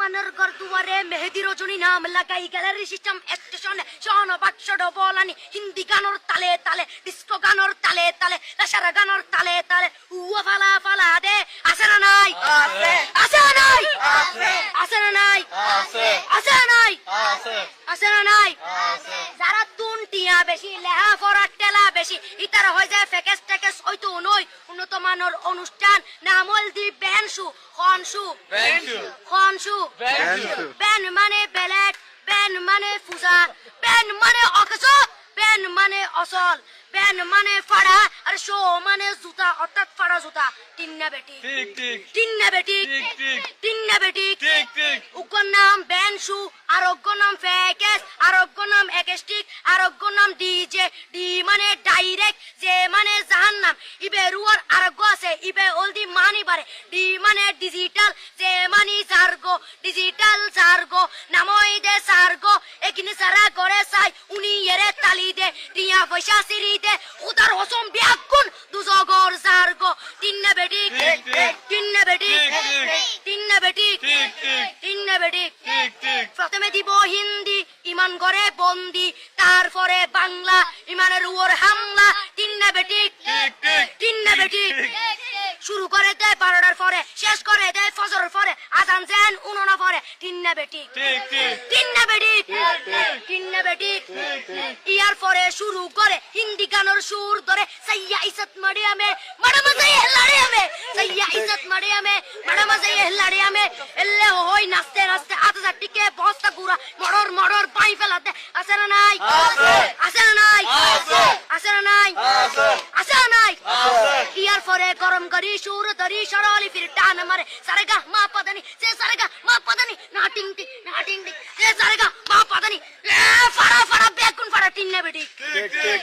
মানের ঘর দুয়ারে মেহেদি রজনী নাম লাগাই গ্যালারি সিস্টেম স্টেশন শোন বাক্স ডবলানি হিন্দি গানোর তালে তালে ডিস্কো গানোর তালে তালে লাসারা গানোর তালে তালে উয়া ফালা ফালা দে আছে না নাই আছে আছে না নাই আছে আছে না নাই আছে আছে না নাই আছে আছে না নাই আছে যারা তুনটিয়া বেশি লেহা ফরাট টেলা বেশি ইতার হয়ে যায় ফেকেস টেকেস হয়তো নই উন্নত মানের অনুষ্ঠান নামল দি বেনসু খনসু খনসু বেন মানে বেলেট বেন মানে ফুজা বেন মানে অকস বেন মানে অসল বেন মানে ফাড়া আর শো মানে জুতা অর্থাৎ ফাড়া জুতা তিন্না বেটি ঠিক ঠিক তিন্না বেটি ঠিক ঠিক তিন্না বেটি ঠিক ঠিক উগ্র নাম বেনসু আরোগ্য নাম ফেকেস আরোগ্য নাম একেস্টিক আরোগ্য নাম ডিজে ডি মানে ডাইরেক্ট যে মানে জাহান্নাম ইবে রুয়ার আরোগ্য আছে ইবে অলদি মানি বারে ডি মানে ডিজিটাল যে মানি জার্গো ডিজিটাল জার্গো নামই দে সার্গো একিনি সারা করে চাই উনি এরে তালি দে টিয়া পয়সা সিরি দে উদার হসম বিয়াকুন দুজগর জার্গো তিন্না বেটি ঠিক ঠিক তিন্না বেটি ঠিক ঠিক তিন্না বেটি ঠিক ঠিক তিন্না বেটি ঠিক ঠিক প্রথমে দিব হিন্দি ইমান করে বন্দি তারপরে বাংলা ইমানের উপর হামলা তিন্না বেটি ঠিক ঠিক তিন্না বেটি শুরু করে দেয় 12টার পরে শেষ করে দেয় ফজরের পরে আজান যেন উননা পরে তিন্না বেটি ঠিক ঠিক তিন্না বেটি ঠিক ঠিক তিন্না বেটি ঠিক ঠিক ইয়ার পরে শুরু করে হিন্দি গানের সুর ধরে সাইয়া ইজ্জত মারিয়া মে বড় মজা লাড়িয়া মে সাইয়া ইজ্জত মারিয়া মে বড় মজা লাড়িয়া মে এলে হই নাচতে নাচতে আতা টিকে বস্তা গুড়া মড়র মড়র পাই ফেলাতে আছে না নাই আছে আছে না নাই আছে আছে না নাই আছে আছে না নাই আছে ইয়ার পরে গরম করি সুর ধরি সরলি ফির টান মারে সারেগা মা পদানি সে সারেগা মা পদানি না টিং টিং সে সারেগা মা পদানি ফাড়া ফাড়া বেকুন ফাড়া তিন্না বেটি ঠিক ঠিক